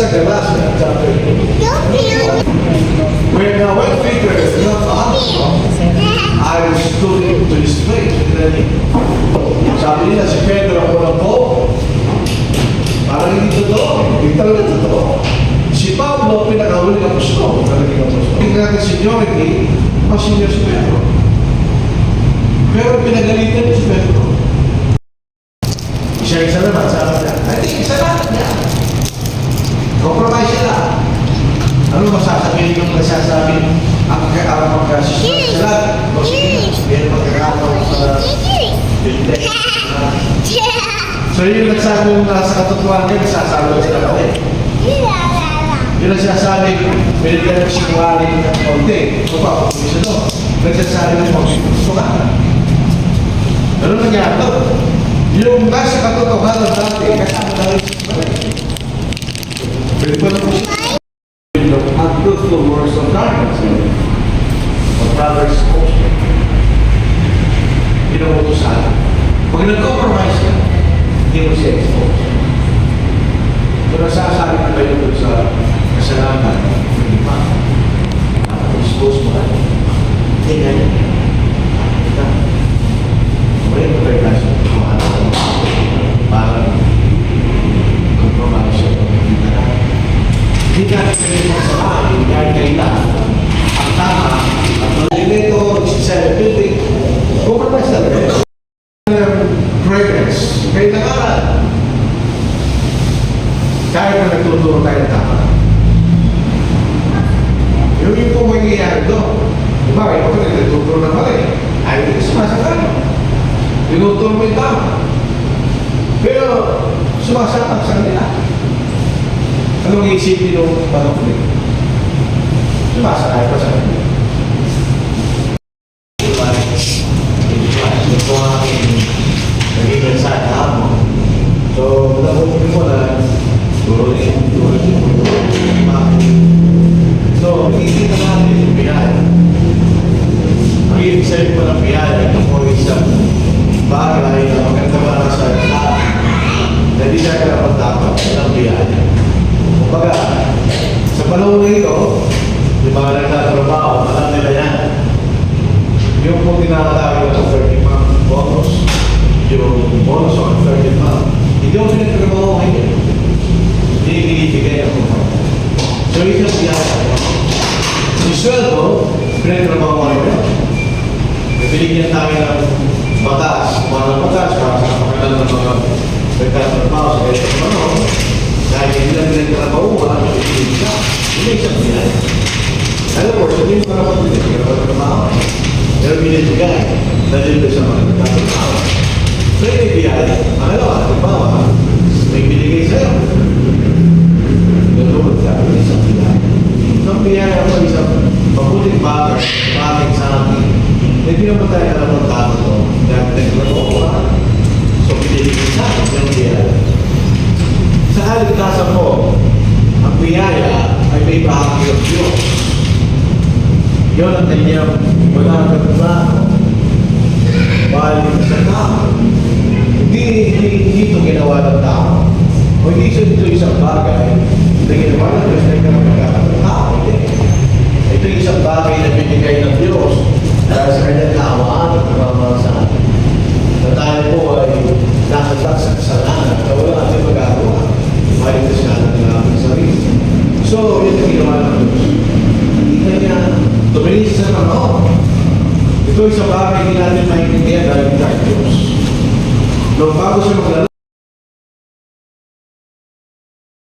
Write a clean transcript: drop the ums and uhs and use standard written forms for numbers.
sa Galatians chapter 2. When the white figure is not up, I was looking to his face. Sabi nila si Pedro ako lang po. Parang hindi totoo. Hindi talaga totoo. Si Pablo, pinakahuling apostol. Talagang apostol. Hindi natin seniority, mas senior si Pedro. Pero pinagalitan si Pedro. Isa naman, sabi niya. I think isa lang niya. Compromise siya lang. Ano masasabihin yung nasasabi ang magkasusunod sila? O sige, meron magkakataon sa building. So yung nagsabi yung nasa katotohanan niya, nasasabi sila kami. Yung nagsasabi, binigyan ng sinwaling ng konti. O ba, kung isa doon, nagsasabi ng konti. Gusto ka. Ano nangyari doon? Yung nasa katotohanan dati, kasama na rin sa pwede ba na po siya? Unfruitful works of darkness of brothers also. Pinautusan. Pag nag-compromise ka, hindi mo siya expose. Kung nasasabi ka kayo doon sa kasalanan, hindi pa. Expose mo ka. Hindi nga yun. May pagkakas ng kumahan. Parang compromise siya. Hindi natin kayo masalahin dahil kailangan ang tama at nalilito sa building compromise na rin. Progress. Kailangan kahit na nagtuturo tayo ng tama. Yung po mangyayari doon. Diba? Ito na nagtuturo na pala eh. Ayaw hindi sumasakay. Tinuturo mo yung tama. Pero sumasakang sa kanila. Anong iisipin nung mga kulit? Sumasakay pa sa kanila. Ito ang aking naging mensahe kahapon. So, nabukin mo na turunin. So, nakikita natin yung biyaya. Ang ibig sabihin mo ng biyaya, ito po isang bagay na maganda para sa lahat na hindi siya karapat-dapat ng biyaya. Kumbaga, sa panahon nito, yung mga nagtatrabaho, alam nila yan. Yung kung tinatawag ng 30-month bonus, yung bonus on 30-month, hindi mo pinagtrabaho ngayon. Hindi binibigay ang kumbaga. So, ito yung biyaya. Si sweldo, pinagtrabaho ngayon. Binigyan tayo ng batas, mga batas, para sa kapakilan ng mga nagtatrabaho sa ganitong panahon, dahil hindi lang pinagtrabahuan, hindi siya, hindi isang biyaya. Alam mo, sabihin ko naman din, hindi ka trabaho. Pero binibigay, dahil sa mga nagtatrabaho. So, yung biyaya, makalawa, trabaho, may binigay sa'yo. Tulunod ka, isang biyaya. Isang biyaya ako isang mabuting bagay sa akin. Hindi naman tayo alam ng tama ito. Dahil nagtrabahuan. So, binibigay sa akin yung biyaya. Sa kaligtasan mo, ang biyaya ay may bahagi ng Diyos. Yun ang kanyang magagawa. Balik sa tao. Hindi ito ginawa ng tao. O hindi ito isang bagay na ginawa ng Diyos na ikaw magagawa ng tao. Ito isang bagay na binigay ng Diyos dahil sa kanyang kawaan at namamalasaan. Na tayo po ay nakatak sa kasalanan na wala natin magagawa. Balik sa kanan ng aming sarili. So, yun ang ginawa ng Diyos. Hindi kanya tumilis sa panahon. Ito isang bagay hindi natin maintindihan dahil tayo Diyos. Nung bago siya maglalaro,